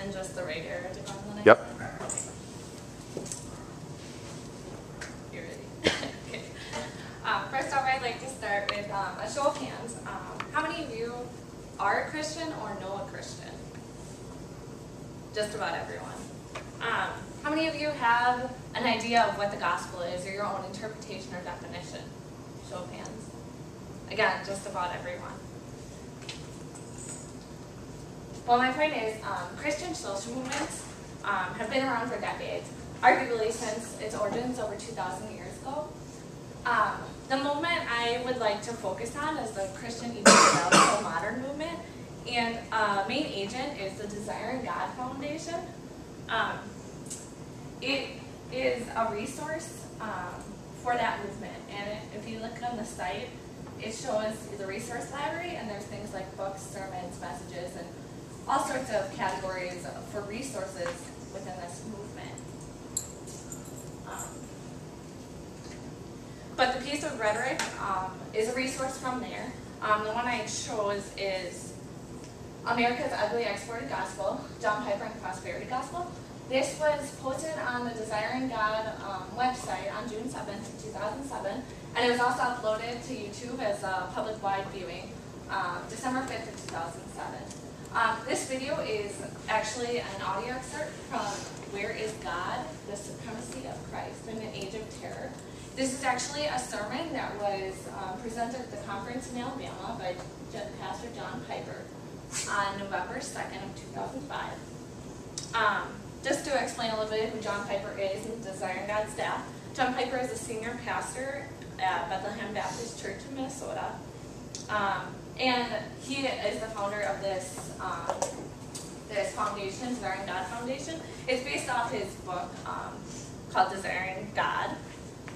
And just the right arrow to go on the next Yep. one? Okay. You're ready. Okay. First off, I'd like to start with a show of hands. How many of you are a Christian or know a Christian? Just about everyone. How many of you have an idea of what the gospel is or your own interpretation or definition? Show of hands. Again, just about everyone. Well, my point is, Christian social movements have been around for decades, arguably since its origins over 2,000 years ago. The movement I would like to focus on is the Christian evangelical modern movement, and main agent is the Desiring God Foundation. It is a resource for that movement, and if you look on the site, it shows the resource library, and there's things like books, sermons, messages, and all sorts of categories for resources within this movement. But the piece of rhetoric is a resource from there. The one I chose is America's Ugly Exported Gospel, John Piper and the Prosperity Gospel. This was posted on the Desiring God website on June 7th, 2007, and it was also uploaded to YouTube as a public-wide viewing December 5th of 2007. This video is actually an audio excerpt from Where is God? The Supremacy of Christ in an Age of Terror. This is actually a sermon that was presented at the conference in Alabama by Pastor John Piper on November 2nd of 2005. Just to explain a little bit who John Piper is and Desiring God staff, John Piper is a senior pastor at Bethlehem Baptist Church in Minnesota. And he is the founder of this foundation, Desiring God Foundation. It's based off his book called Desiring God.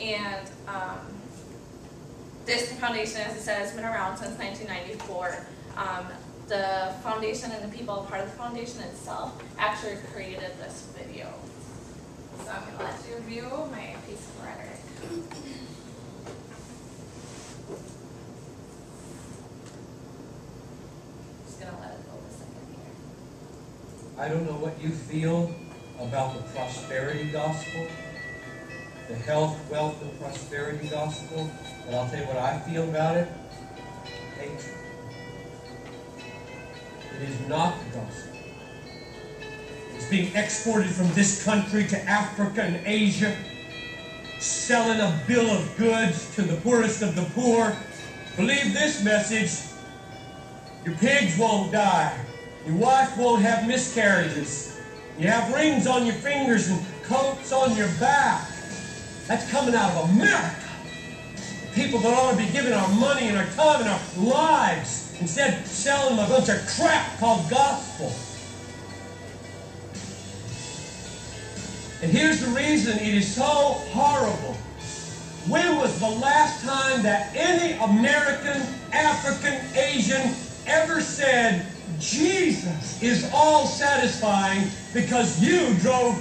And this foundation, as it says, has been around since 1994. The foundation and the people part of the foundation itself actually created this video. So I'm going to let you review my piece of rhetoric. Just going to let it go a second here. I don't know what you feel about the prosperity gospel, the health, wealth, and prosperity gospel, but I'll tell you what I feel about it. Hatred. It is not the gospel. It's being exported from this country to Africa and Asia, selling a bill of goods to the poorest of the poor. Believe this message: your pigs won't die, your wife won't have miscarriages, you have rings on your fingers and coats on your back. That's coming out of America. People that ought to be giving our money and our time and our lives, instead selling them a bunch of crap called gospel. And here's the reason it is so horrible. When was the last time that any American, African, Asian ever said, Jesus is all satisfying because you drove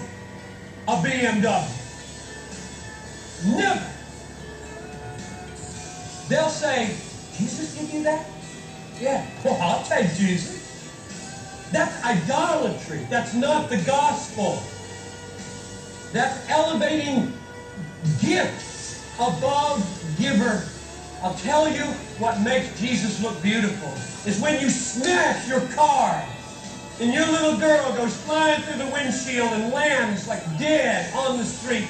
a BMW? Never. They'll say, Jesus give you that? Yeah, well, I'll take Jesus. That's idolatry. That's not the gospel. That's elevating gifts above giver. I'll tell you what makes Jesus look beautiful is when you smash your car and your little girl goes flying through the windshield and lands like dead on the street.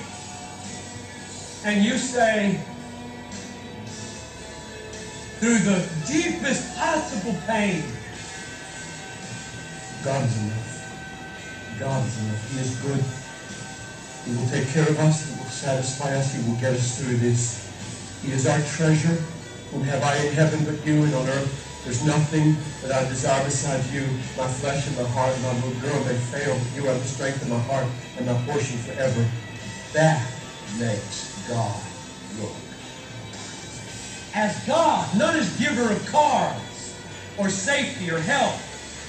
And you say, through the deepest possible pain, God is enough. God is enough. He is good. He will take care of us. He will satisfy us. He will get us through this. He is our treasure. Whom have I in heaven but you, and on earth there's nothing that I desire besides you. My flesh and my heart and my little girl may fail, but you are the strength of my heart and my portion forever. That makes God look. As God, not as giver of cars or safety or health.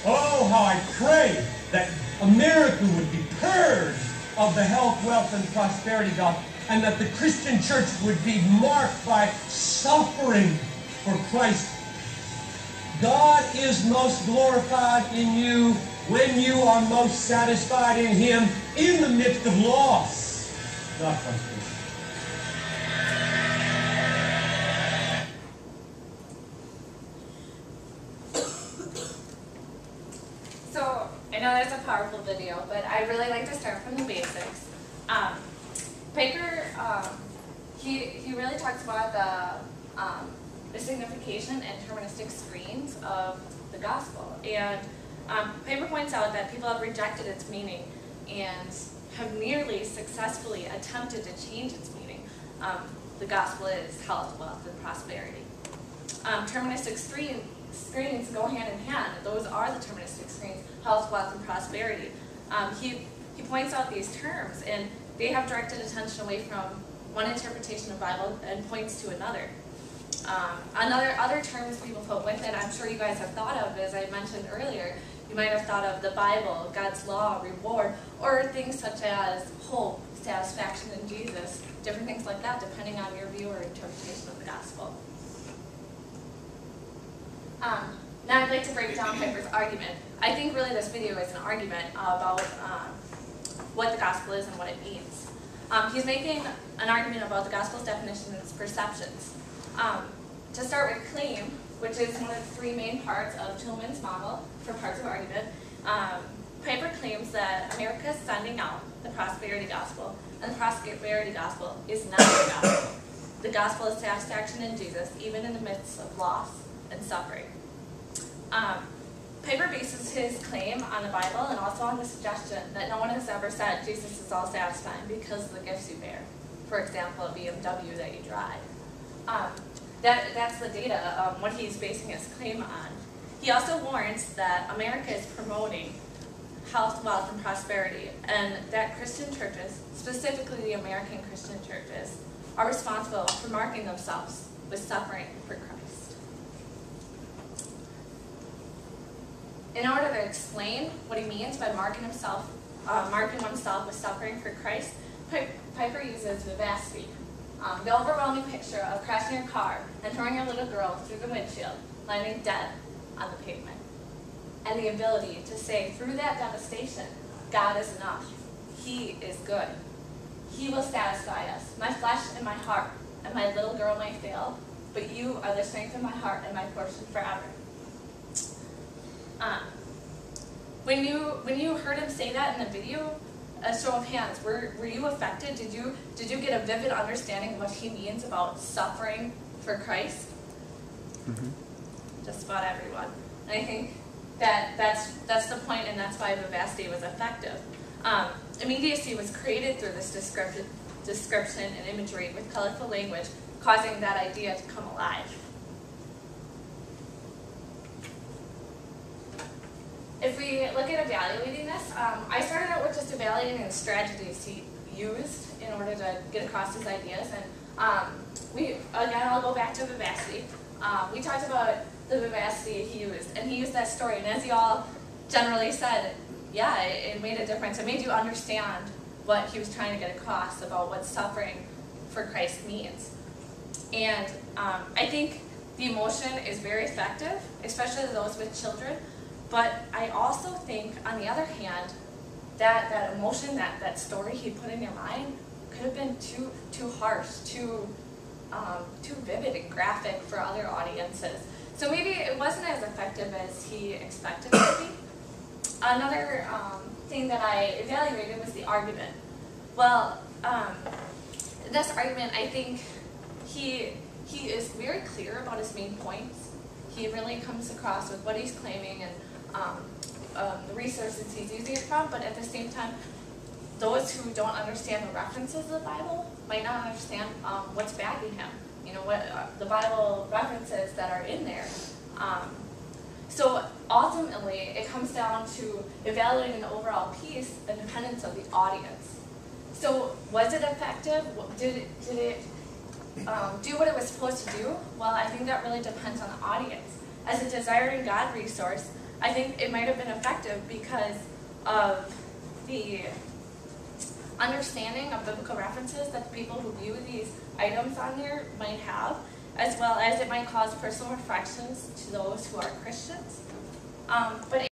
Oh, how I pray that America would be purged of the health, wealth, and prosperity gospel, and that the Christian church would be marked by suffering for Christ. God is most glorified in you when you are most satisfied in Him in the midst of loss, not frustration. So, I know there's a powerful video, but I really like to start from the basics. Piper, he really talks about the signification and terministic screens of the gospel. And Piper points out that people have rejected its meaning and have nearly successfully attempted to change its meaning. The gospel is health, wealth, and prosperity. Terministic screens go hand in hand. Those are the terministic screens, health, wealth, and prosperity. He points out these terms, and they have directed attention away from one interpretation of the Bible and points to another. Other terms people put with it, I'm sure you guys have thought of, as I mentioned earlier, you might have thought of the Bible, God's law, reward, or things such as hope, satisfaction in Jesus, different things like that, depending on your view or interpretation of the gospel. Now I'd like to break down Piper's argument. I think really this video is an argument about what the gospel is and what it means. He's making an argument about the gospel's definition and its perceptions. To start with claim, which is one of the three main parts of Tillman's model for parts of argument, Piper claims that America is sending out the prosperity gospel, and the prosperity gospel is not the gospel. The gospel is satisfaction in Jesus, even in the midst of loss and suffering. Piper bases his claim on the Bible and also on the suggestion that no one has ever said Jesus is all satisfying because of the gifts you bear. For example, a BMW that you drive. That's the data, what he's basing his claim on. He also warns that America is promoting health, wealth, and prosperity, and that Christian churches, specifically the American Christian churches, are responsible for marking themselves with suffering for Christ. In order to explain what he means by marking oneself with suffering for Christ, Piper uses vivacity. The overwhelming picture of crashing your car and throwing your little girl through the windshield, landing dead on the pavement. And the ability to say, through that devastation, God is enough. He is good. He will satisfy us. My flesh and my heart and my little girl may fail, but you are the strength of my heart and my portion forever. When you heard him say that in the video, a show of hands, were you affected? Did you get a vivid understanding of what he means about suffering for Christ? Mm-hmm. Just about everyone. And I think that's the point, and that's why vivacity was effective. Immediacy was created through this description and imagery with colorful language, causing that idea to come alive. If we look at evaluating this, I started out with just evaluating the strategies he used in order to get across his ideas. And again, I'll go back to vivacity. We talked about the vivacity he used, and he used that story. And as you all generally said, yeah, it made a difference. It made you understand what he was trying to get across about what suffering for Christ means. And I think the emotion is very effective, especially those with children. But I also think, on the other hand, that emotion, that story he put in your mind could have been too harsh, too vivid and graphic for other audiences. So maybe it wasn't as effective as he expected it to be. Another thing that I evaluated was the argument. Well, this argument, I think he is very clear about his main points. He really comes across with what he's claiming and the resources he's using it from, but at the same time, those who don't understand the references of the Bible might not understand what's backing him. You know, what the Bible references that are in there. So ultimately, it comes down to evaluating the overall piece independent of the audience. So was it effective? Did it do what it was supposed to do? Well, I think that really depends on the audience. As a Desiring God resource, I think it might have been effective because of the understanding of biblical references that the people who view these items on there might have, as well as it might cause personal reflections to those who are Christians. But